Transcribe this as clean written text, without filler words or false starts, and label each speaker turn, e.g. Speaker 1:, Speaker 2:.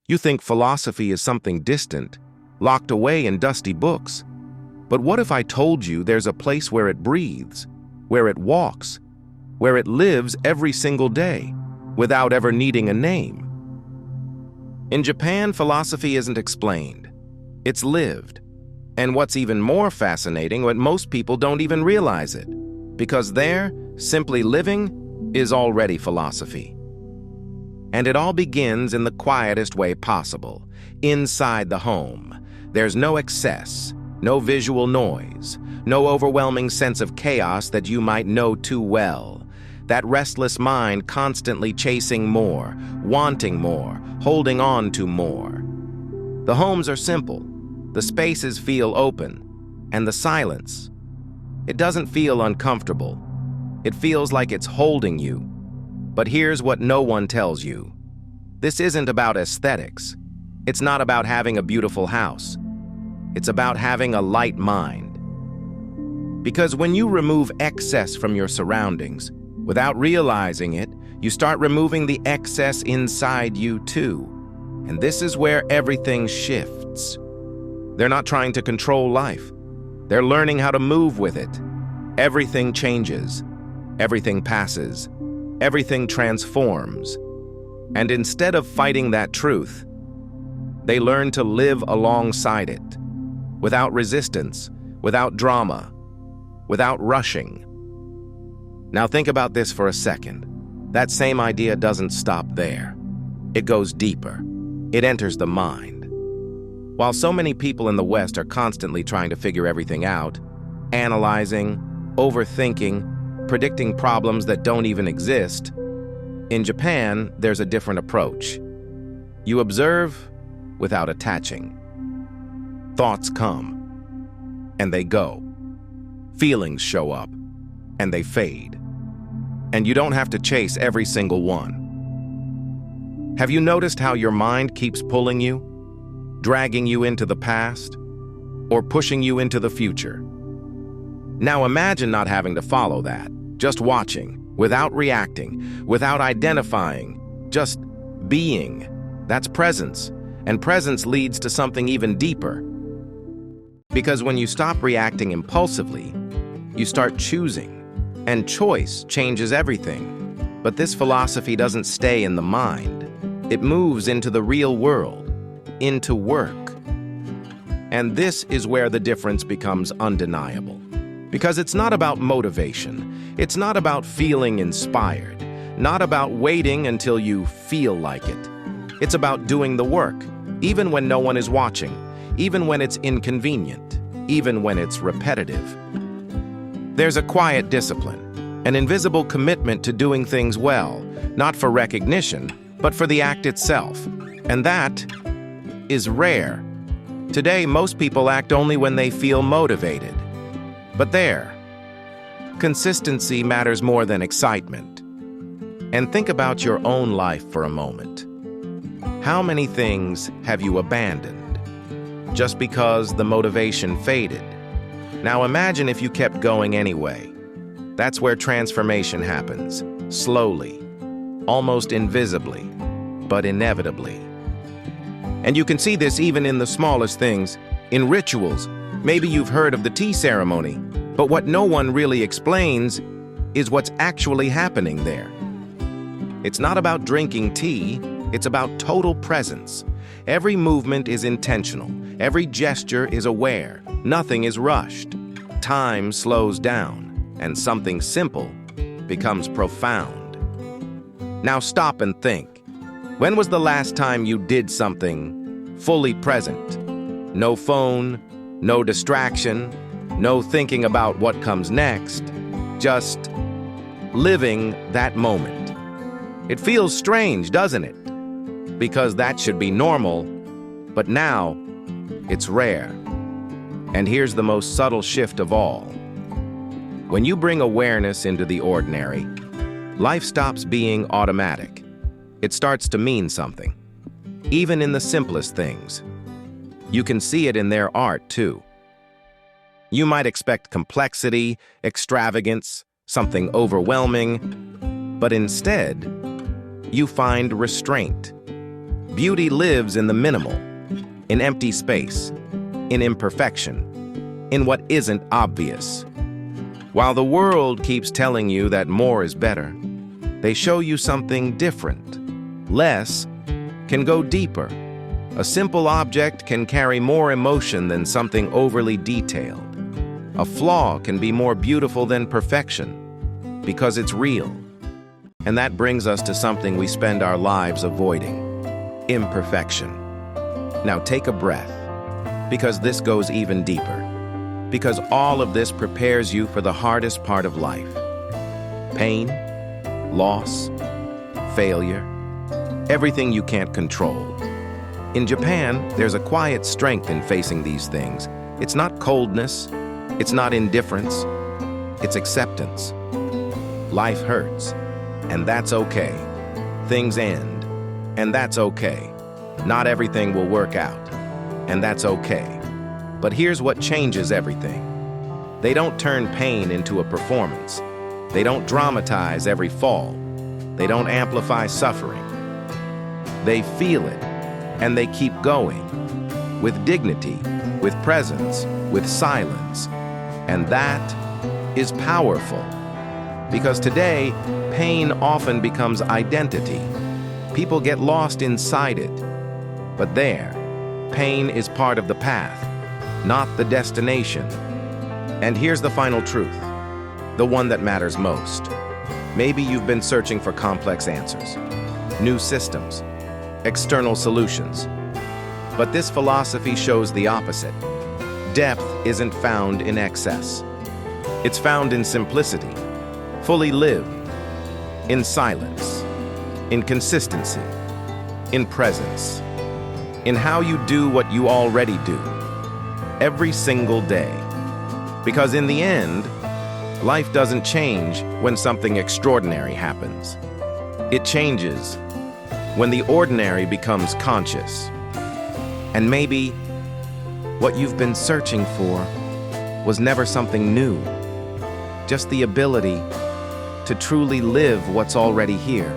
Speaker 1: You think philosophy is something distant, locked away in dusty books. But what if I told you there's a place where it breathes, where it walks, where it lives every single day, without ever needing a name? In Japan, philosophy isn't explained. It's lived. And what's even more fascinating, what most people don't even realize it, because there, simply living is already philosophy. And it all begins in the quietest way possible, inside the home. There's no excess, no visual noise, no overwhelming sense of chaos that you might know too well. That restless mind constantly chasing more, wanting more, holding on to more. The homes are simple. The spaces feel open. And the silence, it doesn't feel uncomfortable. It feels like it's holding you. But here's what no one tells you. This isn't about aesthetics. It's not about having a beautiful house. It's about having a light mind. Because when you remove excess from your surroundings, without realizing it, you start removing the excess inside you too. And this is where everything shifts. They're not trying to control life. They're learning how to move with it. Everything changes. Everything passes. Everything transforms. And instead of fighting that truth, they learn to live alongside it, without resistance, without drama, without rushing. Now think about this for a second. That same idea doesn't stop there. It goes deeper. It enters the mind. While so many people in the West are constantly trying to figure everything out, analyzing, overthinking, predicting problems that don't even exist, in Japan, there's a different approach. You observe without attaching. Thoughts come, and they go. Feelings show up, and they fade. And you don't have to chase every single one. Have you noticed how your mind keeps pulling you, dragging you into the past, or pushing you into the future? Now imagine not having to follow that, just watching, without reacting, without identifying, just being. That's presence, and presence leads to something even deeper. Because when you stop reacting impulsively, you start choosing, and choice changes everything. But this philosophy doesn't stay in the mind. It moves into the real world, into work. And this is where the difference becomes undeniable. Because it's not about motivation. It's not about feeling inspired. Not about waiting until you feel like it. It's about doing the work, even when no one is watching, even when it's inconvenient, even when it's repetitive. There's a quiet discipline, an invisible commitment to doing things well, not for recognition, but for the act itself. And that is rare. Today, most people act only when they feel motivated. But consistency matters more than excitement. And think about your own life for a moment. How many things have you abandoned just because the motivation faded? Now imagine if you kept going anyway. That's where transformation happens, slowly, almost invisibly, but inevitably. And you can see this even in the smallest things, in rituals. Maybe you've heard of the tea ceremony, but what no one really explains is what's actually happening there. It's not about drinking tea, it's about total presence. Every movement is intentional, every gesture is aware, nothing is rushed. Time slows down, and something simple becomes profound. Now stop and think. When was the last time you did something fully present? No phone, no distraction, no thinking about what comes next, just living that moment. It feels strange, doesn't it? Because that should be normal, but now it's rare. And here's the most subtle shift of all. When you bring awareness into the ordinary, life stops being automatic. It starts to mean something, even in the simplest things. You can see it in their art, too. You might expect complexity, extravagance, something overwhelming, but instead, you find restraint. Beauty lives in the minimal, in empty space, in imperfection, in what isn't obvious. While the world keeps telling you that more is better, they show you something different. Less can go deeper. A simple object can carry more emotion than something overly detailed. A flaw can be more beautiful than perfection because it's real. And that brings us to something we spend our lives avoiding: imperfection. Now take a breath, because this goes even deeper. Because all of this prepares you for the hardest part of life: pain, loss, failure, everything you can't control. In Japan, there's a quiet strength in facing these things. It's not coldness, it's not indifference, it's acceptance. Life hurts, and that's okay. Things end, and that's okay. Not everything will work out, and that's okay. But here's what changes everything. They don't turn pain into a performance. They don't dramatize every fall. They don't amplify suffering. They feel it, and they keep going, with dignity, with presence, with silence. And that is powerful. Because today, pain often becomes identity. People get lost inside it. But there, pain is part of the path, not the destination. And here's the final truth, the one that matters most. Maybe you've been searching for complex answers, new systems, external solutions. But this philosophy shows the opposite. Depth isn't found in excess. It's found in simplicity, fully lived, in silence, in consistency, in presence, in how you do what you already do, every single day. Because in the end, life doesn't change when something extraordinary happens. It changes when the ordinary becomes conscious. And maybe what you've been searching for was never something new, just the ability to truly live what's already here.